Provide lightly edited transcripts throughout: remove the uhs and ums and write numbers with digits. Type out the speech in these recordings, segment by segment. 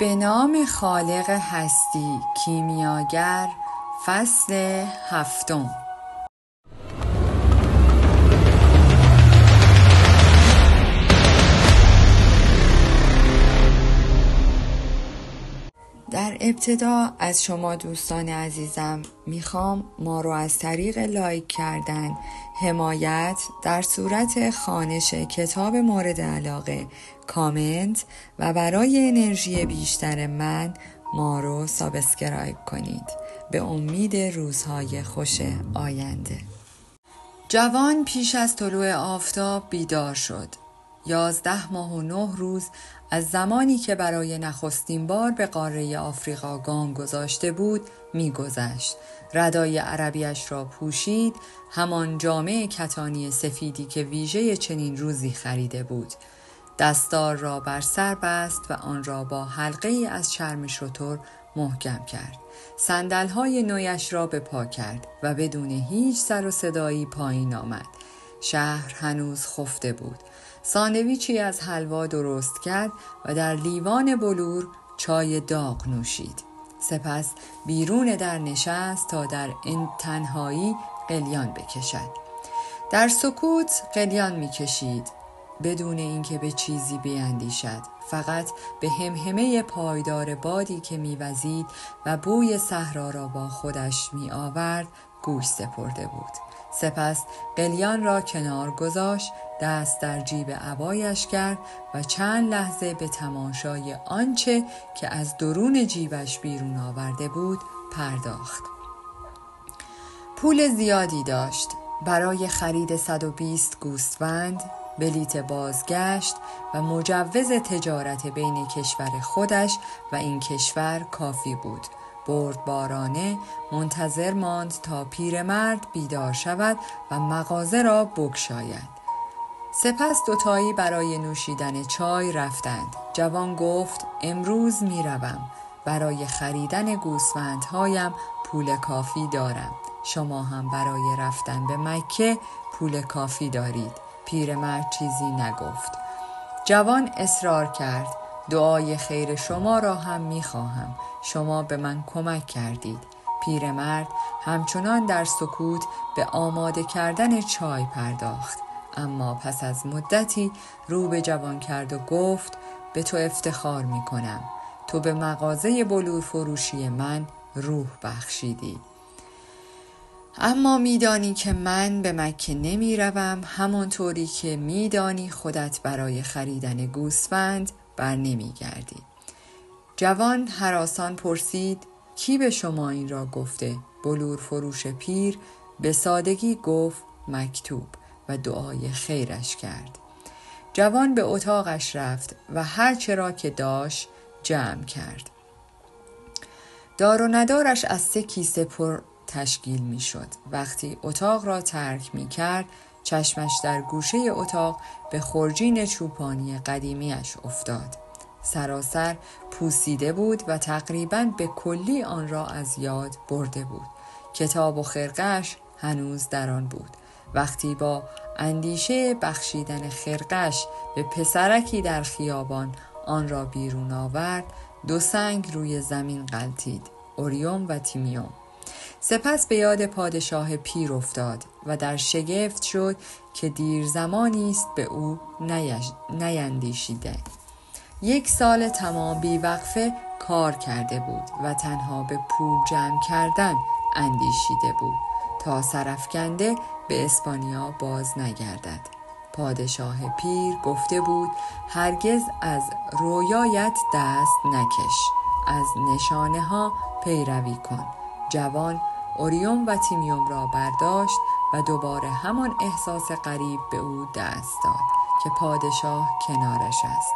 به نام خالق هستی کیمیاگر فصل 7. در ابتدا از شما دوستان عزیزم میخوام ما رو از طریق لایک کردن، حمایت در صورت خوانش کتاب مورد علاقه، کامنت و برای انرژی بیشتر من ما رو سابسکرایب کنید. به امید روزهای خوش آینده. جوان پیش از طلوع آفتاب بیدار شد. 11 ماه و 9 روز از زمانی که برای نخستین بار به قاره آفریقا گام گذاشته بود می‌گذشت. ردای عربیش را پوشید، همان جامه کتانی سفیدی که ویژه چنین روزی خریده بود. دستار را بر سر بست و آن را با حلقه‌ای از چرم شتر محکم کرد. صندل‌های نویش را به پا کرد و بدون هیچ سر و صدایی پایین آمد. شهر هنوز خفته بود. ساندویچی از حلوا درست کرد و در لیوان بلور چای داغ نوشید. سپس بیرون در نشست تا در این تنهایی قلیان بکشد. در سکوت قلیان میکشید، بدون اینکه به چیزی بیندیشد. فقط به همهمه پایدار بادی که میوزید و بوی صحرا را با خودش میآورد گوش سپرده بود. سپس قلیان را کنار گذاشت، دست در جیب عبایش کرد و چند لحظه به تماشای آنچه که از درون جیبش بیرون آورده بود پرداخت. پول زیادی داشت. برای خرید 120 گوسفند، بلیت بازگشت و مجوز تجارت بین کشور خودش و این کشور کافی بود. بردبارانه منتظر ماند تا پیرمرد بیدار شود و مغازه را بگشاید. سپس دوتایی برای نوشیدن چای رفتند. جوان گفت امروز میروم. برای خریدن گوسفندهایم پول کافی دارم. شما هم برای رفتن به مکه پول کافی دارید. پیرمرد چیزی نگفت. جوان اصرار کرد. دعای خیر شما را هم میخواهم. شما به من کمک کردید. پیرمرد همچنان در سکوت به آماده کردن چای پرداخت. اما پس از مدتی رو به جوان کرد و گفت به تو افتخار میکنم. تو به مغازه بلور فروشی من روح بخشیدی. اما میدانی که من به مکه نمی روم، همانطوری که میدانی خودت برای خریدن گوسفند بر نمی گردی. جوان هراسان پرسید کی به شما این را گفته؟ بلور فروش پیر به سادگی گفت مکتوب و دعای خیرش کرد. جوان به اتاقش رفت و هر چرا که داشت جمع کرد. دار و ندارش از 3 کیسه پر تشکیل می شد. وقتی اتاق را ترک می کرد، چشمش در گوشه اتاق به خورجین چوپانی قدیمیش افتاد. سراسر پوسیده بود و تقریباً به کلی آن را از یاد برده بود. کتاب و خرقه‌اش هنوز در آن بود. وقتی با اندیشه بخشیدن خرقه‌اش به پسرکی در خیابان آن را بیرون آورد، 2 سنگ روی زمین غلتید، اوریوم و تیمیوم. سپس به یاد پادشاه پیر افتاد و در شگفت شد که دیر زمانی است به او نیندیشیده. 1 سال تمام بیوقفه کار کرده بود و تنها به پول جمع کردن اندیشیده بود تا سرافکنده به اسپانیا باز نگردد. پادشاه پیر گفته بود هرگز از رویایت دست نکش، از نشانه ها پیروی کن. جوان اوریوم و تیمیوم را برداشت و دوباره همان احساس غریب به او دست داد که پادشاه کنارش است.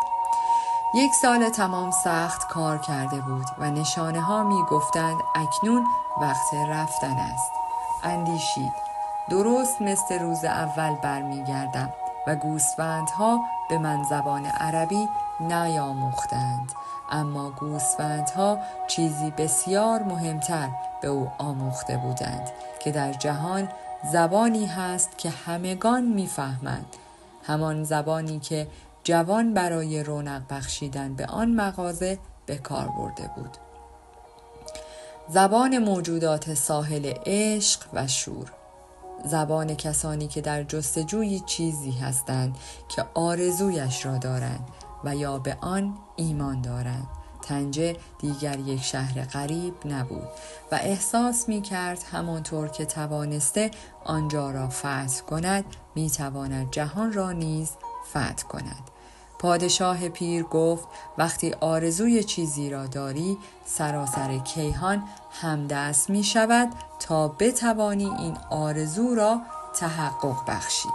1 سال تمام سخت کار کرده بود و نشانه ها می گفتند اکنون وقت رفتن است. اندیشید درست مثل روز اول برمی گردم و گوسفندها به من زبان عربی نیاموختند، اما گوسفندها چیزی بسیار مهمتر به او آموخته بودند که در جهان زبانی هست که همگان میفهمند، همان زبانی که جوان برای رونق بخشیدن به آن مغازه به کار برده بود. زبان موجودات ساحل عشق و شور، زبان کسانی که در جستجوی چیزی هستند که آرزویش را دارند و یا به آن ایمان دارند. طنجه دیگر یک شهر غریب نبود و احساس می کرد همانطور که توانسته آنجا را فتح کند می تواند جهان را نیز فتح کند. پادشاه پیر گفت وقتی آرزوی چیزی را داری سراسر کیهان همدست می شود تا بتوانی این آرزو را تحقق بخشی.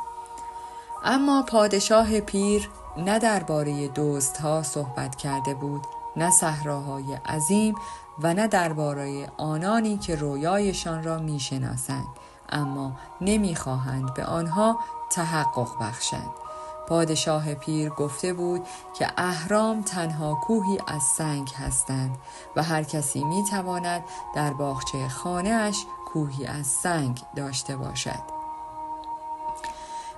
اما پادشاه پیر نه درباره دزدها صحبت کرده بود، نه صحراهای عظیم و نه درباره آنانی که رویایشان را میشناسند اما نمیخواهند به آنها تحقق بخشند. پادشاه پیر گفته بود که اهرام تنها کوهی از سنگ هستند و هر کسی میتواند در باغچه خانه‌اش کوهی از سنگ داشته باشد.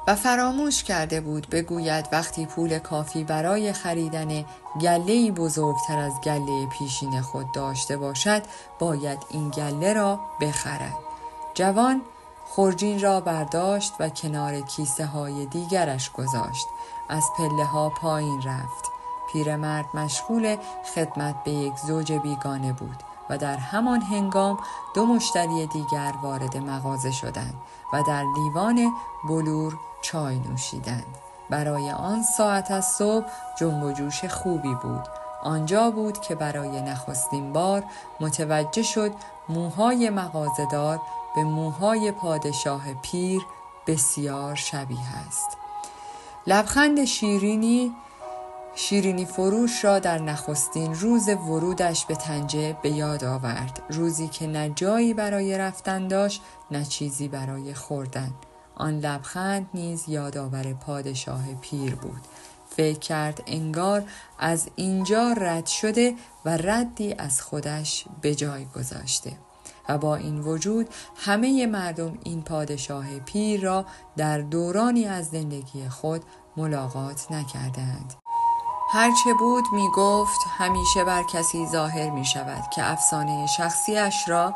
و فراموش کرده بود بگوید وقتی پول کافی برای خریدن گله‌ای بزرگتر از گله پیشین خود داشته باشد باید این گله را بخرد. جوان خورجین را برداشت و کنار کیسه های دیگرش گذاشت. از پله ها پایین رفت. پیرمرد مشغول خدمت به یک زوج بیگانه بود و در همان هنگام 2 مشتری دیگر وارد مغازه شدند و در لیوان بلور چای نوشیدند. برای آن ساعت از صبح جنب و جوش خوبی بود. آنجا بود که برای نخستین بار متوجه شد موهای مغازه‌دار به موهای پادشاه پیر بسیار شبیه است. لبخند شیرینی فروش را در نخستین روز ورودش به طنجه به یاد آورد. روزی که نه جایی برای رفتن داشت نه چیزی برای خوردن. آن لبخند نیز یادآور پادشاه پیر بود. فکر کرد انگار از اینجا رد شده و ردی از خودش به جای گذاشته. و با این وجود همه مردم این پادشاه پیر را در دورانی از زندگی خود ملاقات نکردند. هرچه بود می گفت همیشه بر کسی ظاهر می شود که افسانه شخصیش را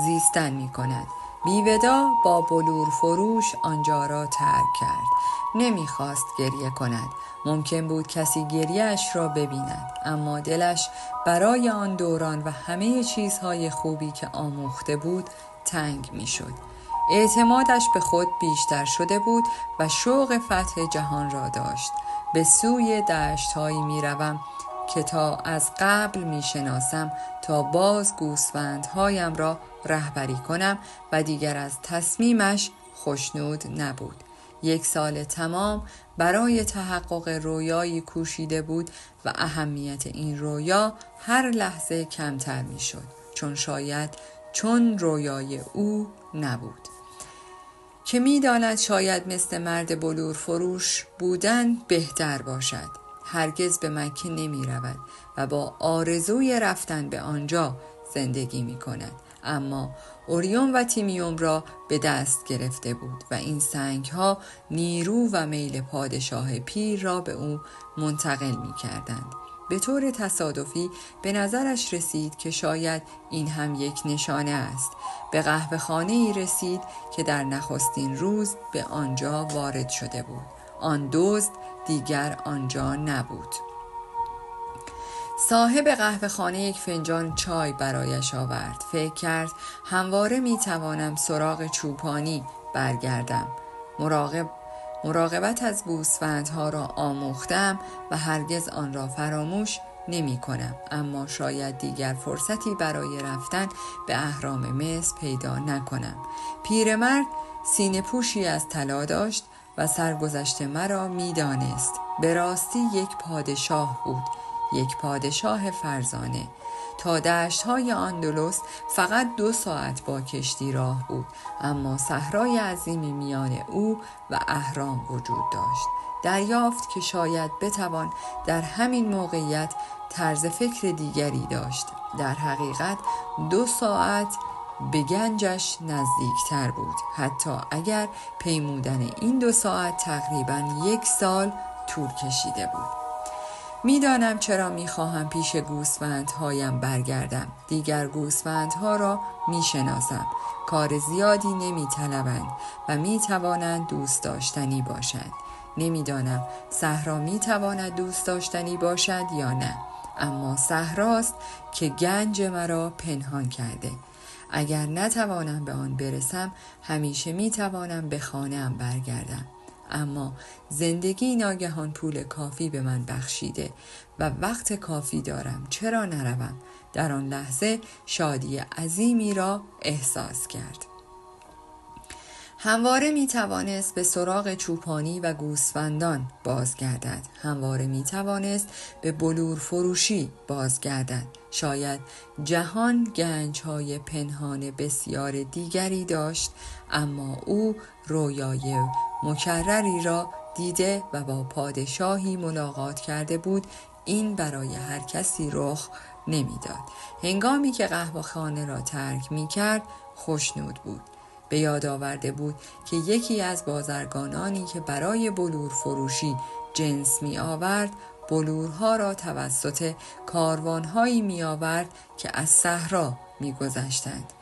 زیستن می کند. بیودا با بلور فروش آنجا را ترک کرد. نمی خواست گریه کند. ممکن بود کسی گریه‌اش را ببیند اما دلش برای آن دوران و همه چیزهای خوبی که آموخته بود تنگ می شد. اعتمادش به خود بیشتر شده بود و شوق فتح جهان را داشت. به سوی دشت‌هایی می‌روم که تا از قبل می‌شناسم تا باز گوسفندهایم را رهبری کنم و دیگر از تصمیمش خوشنود نبود. 1 سال تمام برای تحقق رویایی کوشیده بود و اهمیت این رویا هر لحظه کمتر می‌شد چون رویای او نبود. که می‌داند شاید مثل مرد بلور فروش بودن بهتر باشد. هرگز به مکه نمی رود و با آرزوی رفتن به آنجا زندگی می کند. اما اوریون و تیمیوم را به دست گرفته بود و این سنگ‌ها نیرو و میل پادشاه پیر را به او منتقل می کردند. به طور تصادفی به نظرش رسید که شاید این هم یک نشانه است. به قهوه‌خانه‌ای رسید که در نخستین روز به آنجا وارد شده بود. آن دزد دیگر آنجا نبود. صاحب قهوه‌خانه 1 فنجان چای برایش آورد. فکر کرد همواره میتوانم سراغ چوپانی برگردم. مراقبت از گوسفندها را آموختم و هرگز آن را فراموش نمی کنم. اما شاید دیگر فرصتی برای رفتن به اهرام مصر پیدا نکنم. پیرمرد سینه پوشی از طلا داشت و سرگذشت مرا می دانست. به راستی یک پادشاه بود، یک پادشاه فرزانه. تا دشت‌های اندلس فقط 2 ساعت با کشتی راه بود، اما صحرای عظیمی میان او و اهرام وجود داشت. دریافت که شاید بتوان در همین موقعیت طرز فکر دیگری داشت. در حقیقت 2 ساعت به گنجش نزدیکتر بود، حتی اگر پیمودن این 2 ساعت تقریباً 1 سال طول کشیده بود. میدانم چرا میخواهم پیش گوسفندهایم برگردم. دیگر گوسفندها را میشناسم. کار زیادی نمیطلبند و میتوانند دوست داشتنی باشند. نمیدانم صحرا میتواند دوست داشتنی باشد یا نه، اما صحراست که گنج مرا پنهان کرده. اگر نتوانم به آن برسم، همیشه میتوانم به خانه‌ام برگردم. اما زندگی ناگهان پول کافی به من بخشیده و وقت کافی دارم. چرا نروم؟ در آن لحظه شادی عظیمی را احساس کرد. همواره می توانست به سراغ چوپانی و گوسفندان بازگردد. همواره می توانست به بلور فروشی بازگردد. شاید جهان گنج‌های پنهان بسیار دیگری داشت، اما او رویای مکرری را دیده و با پادشاهی ملاقات کرده بود. این برای هر کسی رخ نمیداد. هنگامی که قهوه‌خانه را ترک می کرد خوشنود بود. به یاد آورده بود که یکی از بازرگانانی که برای بلور فروشی جنس می آورد، بلورها را توسط کاروانهایی می آورد که از صحرا می گذشتند.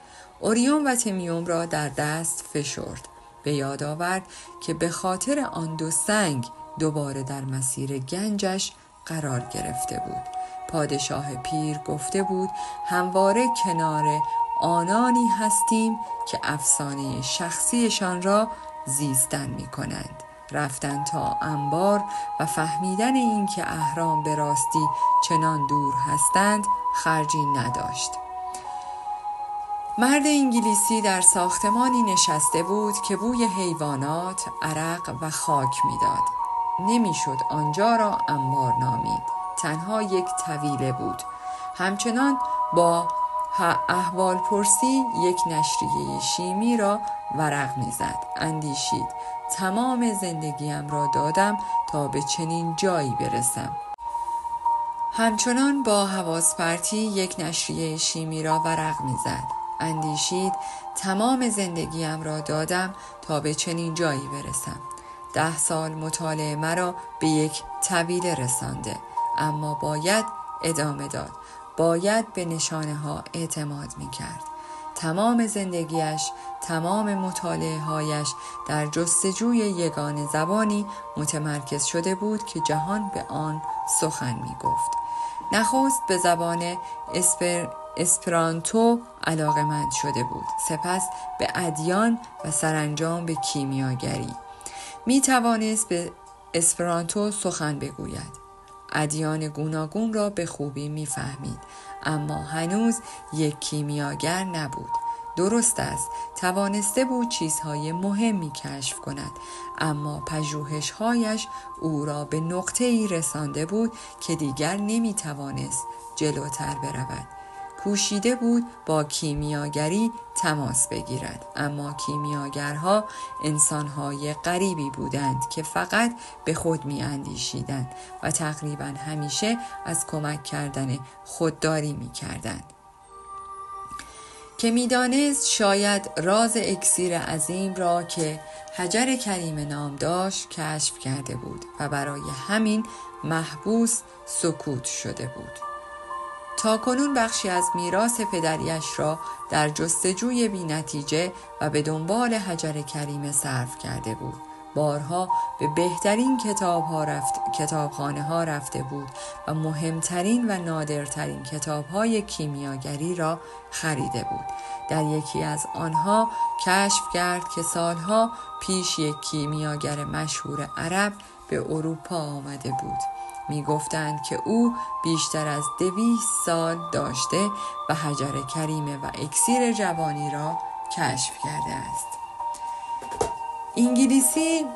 اوریون و تمیوم را در دست فشرد. به یاد آورد که به خاطر آن دو سنگ دوباره در مسیر گنجش قرار گرفته بود. پادشاه پیر گفته بود همواره کنار آنانی هستیم که افسانه شخصیشان را زیستن می کنند. رفتن تا انبار و فهمیدن این که اهرام به راستی چنان دور هستند خرجی نداشت. مرد انگلیسی در ساختمانی نشسته بود که بوی حیوانات، عرق و خاک میداد. نمیشد آنجا را انبار نامید. تنها یک طویله بود. همچنان با احوال پرسی یک نشریه شیمی را ورق میزد. اندیشید تمام زندگیم را دادم تا به چنین جایی برسم. همچنان با حواس پرتی یک نشریه شیمی را ورق میزد. اندیشید تمام زندگیم را دادم تا به چنین جایی برسم. 10 سال مطالعه مرا به یک طویله رسانده، اما باید ادامه داد. باید به نشانه ها اعتماد می کرد. تمام زندگیش، تمام مطالعه هایش در جستجوی یگان زبانی متمرکز شده بود که جهان به آن سخن می گفت. نخست به زبان اسپرانتو علاقه‌مند شده بود، سپس به ادیان و سرانجام به کیمیاگری. می توانست به اسپرانتو سخن بگوید. ادیان گوناگون را به خوبی می فهمید، اما هنوز یک کیمیاگر نبود. درست است، توانسته بود چیزهای مهمی کشف کند، اما پژوهش‌هایش او را به نقطه‌ای رسانده بود که دیگر نمی توانست جلوتر برود. کوشیده بود با کیمیاگری تماس بگیرد، اما کیمیاگرها انسانهای غریبی بودند که فقط به خود می اندیشیدند و تقریبا همیشه از کمک کردن خودداری می کردند. که می دانست شاید راز اکسیر عظیم را که حجر کریم نام داشت کشف کرده بود و برای همین محبوس سکوت شده بود. تا کنون بخشی از میراث پدریش را در جستجوی بی نتیجه و به دنبال حجر کریم صرف کرده بود. بارها به بهترین کتابخانه ها رفته بود و مهمترین و نادرترین کتابهای کیمیاگری را خریده بود. در یکی از آنها کشف کرد که سالها پیش یک کیمیاگر مشهور عرب به اروپا آمده بود. می گفتند که او بیشتر از 200 سال داشته و حجر کریمه و اکسیر جوانی را کشف کرده است. انگلیسی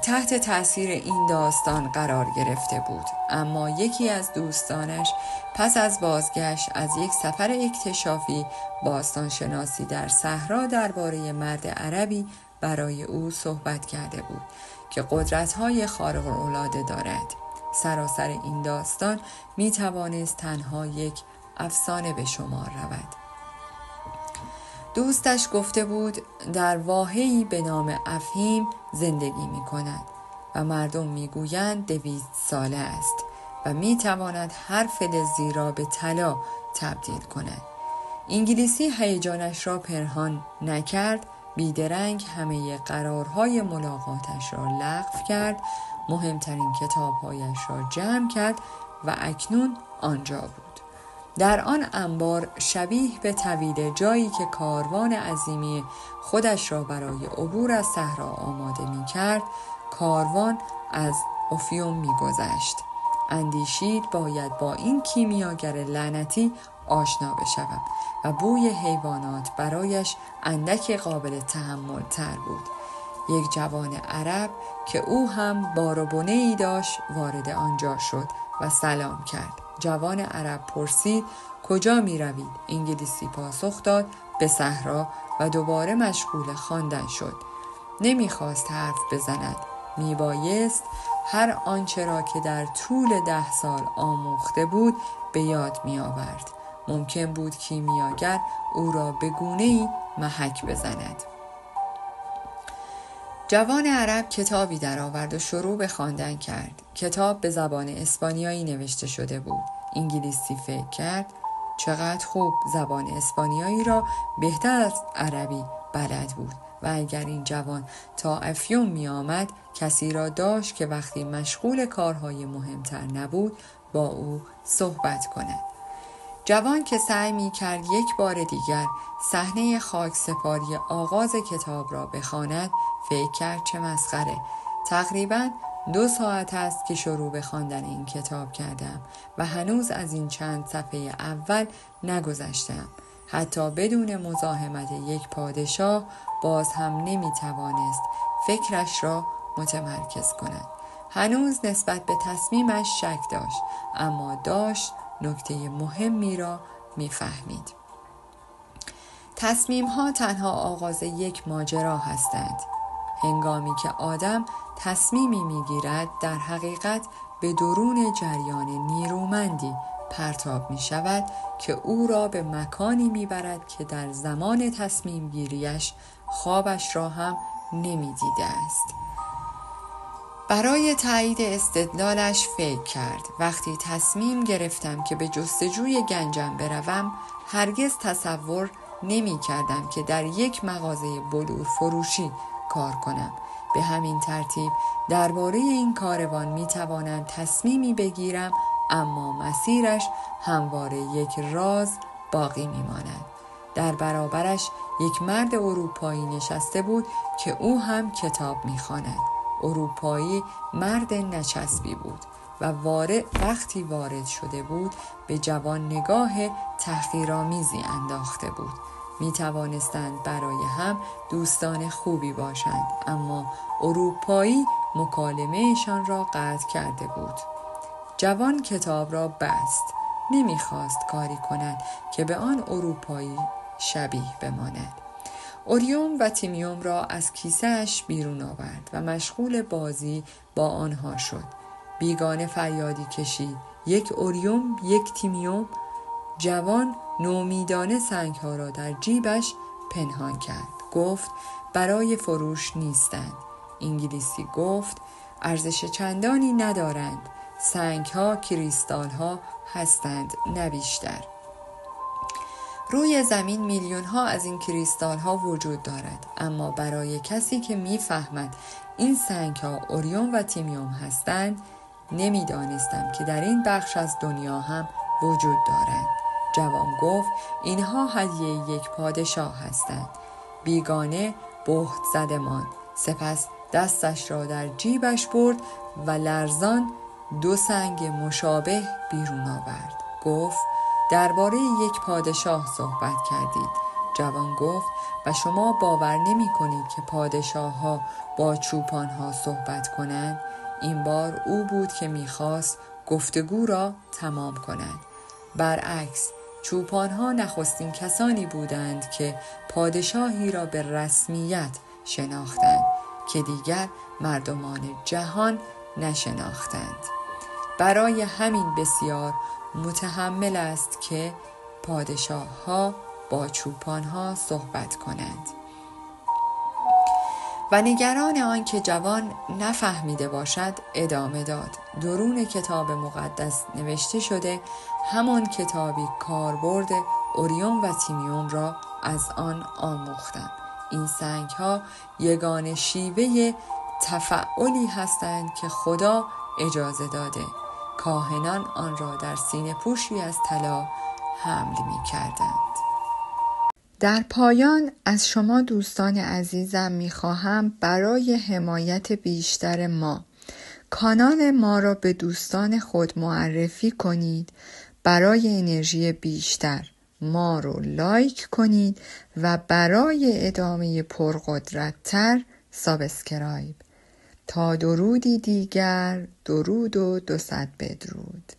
تحت تأثیر این داستان قرار گرفته بود، اما یکی از دوستانش پس از بازگشت از یک سفر اکتشافی باستانشناسی در صحرا درباره مرد عربی برای او صحبت کرده بود که قدرت‌های خارق‌العاده دارد. سراسر این داستان می توانست تنها یک افسانه به شمار رود. دوستش گفته بود در واحه‌ای به نام افهیم زندگی می کند و مردم می گویند 200 ساله است و میتواند هر فلزی را به طلا تبدیل کند. انگلیسی هیجانش را پنهان نکرد، بیدرنگ همه قرارهای ملاقاتش را لغو کرد، مهمترین کتابهایش را جمع کرد و اکنون آنجا بود. در آن انبار شبیه به طویل جایی که کاروان عظیمی خودش را برای عبور از صحرا آماده می کرد، کاروان از افیوم می گذشت. اندیشید باید با این کیمیاگر لعنتی آشنا بشوم و بوی حیوانات برایش اندک قابل تحمل تر بود. یک جوان عرب که او هم بار و بنه‌ای داشت وارد آنجا شد و سلام کرد. جوان عرب پرسید کجا می روید؟ انگلیسی پاسخ داد به صحرا و دوباره مشغول خواندن شد. نمیخواست حرف بزند. میبایست هر آنچه را که در طول 10 سال آموخته بود به یاد میآورد. ممکن بود کیمیاگر او را به گونه‌ای محک بزند. جوان عرب کتابی درآورد و شروع به خواندن کرد. کتاب به زبان اسپانیایی نوشته شده بود. انگلیسی فکر کرد چقدر خوب، زبان اسپانیایی را بهتر از عربی بلد بود و اگر این جوان تا افیوم می آمد کسی را داشت که وقتی مشغول کارهای مهمتر نبود با او صحبت کند. جوان که سعی می کرد یک بار دیگر صحنه خاکسپاری آغاز کتاب را بخواند فکر کرد چه مسخره. تقریباً 2 ساعت است که شروع به خواندن این کتاب کردم و هنوز از این چند صفحه اول نگذشتم. حتی بدون مزاحمت یک پادشاه باز هم نمی توانست فکرش را متمرکز کند. هنوز نسبت به تصمیمش شک داشت، اما داشت نکته مهمی را می‌فهمید. تصمیم‌ها تنها آغاز یک ماجرا هستند. هنگامی که آدم تصمیمی می‌گیرد در حقیقت به درون جریان نیرومندی پرتاب می‌شود که او را به مکانی می‌برد که در زمان تصمیم گیریش خوابش را هم نمی‌دیده است. برای تایید استدلالش فکر کرد. وقتی تصمیم گرفتم که به جستجوی گنجم بروم هرگز تصور نمی کردم که در یک مغازه بلور فروشی کار کنم. به همین ترتیب درباره این کاروان می توانم تصمیمی بگیرم، اما مسیرش همواره یک راز باقی می ماند. در برابرش یک مرد اروپایی نشسته بود که او هم کتاب می خواند. اروپایی مرد نچسبی بود و وقتی وارد شده بود به جوان نگاه تحقیرآمیزی انداخته بود. می توانستند برای هم دوستان خوبی باشند، اما اروپایی مکالمه‌شان را قطع کرده بود. جوان کتاب را بست. نمی‌خواست کاری کند که به آن اروپایی شبیه بماند. اوریوم و تیمیوم را از کیسه‌اش بیرون آورد و مشغول بازی با آنها شد. بیگانه فریادی کشید. یک اوریوم، یک تیمیوم. جوان نومیدانه سنگ‌ها را در جیبش پنهان کرد. گفت برای فروش نیستند. انگلیسی گفت ارزش چندانی ندارند. سنگ‌ها کریستال‌ها هستند، نه بیشتر. روی زمین میلیون‌ها از این کریستال‌ها وجود دارد، اما برای کسی که می‌فهمد این سنگ‌ها اوریوم و تیمیوم هستند، نمی‌دانستم که در این بخش از دنیا هم وجود دارند. جوان گفت اینها هدیه یک پادشاه هستند. بیگانه بهت زده ماند. سپس دستش را در جیبش برد و لرزان 2 سنگ مشابه بیرون آورد. گفت درباره یک پادشاه صحبت کردید. جوان گفت و شما باور نمی کنید که پادشاه ها با چوپان ها صحبت کنند؟ این بار او بود که می خواست گفتگو را تمام کند. برعکس چوپان ها نخستین کسانی بودند که پادشاهی را به رسمیت شناختند که دیگر مردمان جهان نشناختند. برای همین بسیار متحمل است که پادشاه ها با چوپان ها صحبت کنند. و نگران آن که جوان نفهمیده باشد ادامه داد. درون کتاب مقدس نوشته شده همان کتابی کاربرد اوریون و تیمیوم را از آن آموختم. این سنگ ها یگانه شیوه تفعلی هستند که خدا اجازه داده. کاهنان آن را در سینه پوشی از طلا حمل می کردند. در پایان از شما دوستان عزیزم می‌خواهم برای حمایت بیشتر ما کانال ما را به دوستان خود معرفی کنید. برای انرژی بیشتر ما رو لایک کنید و برای ادامه پرقدرت‌تر سابسکرایب. تا درودی دیگر، درود و 200 بدرود.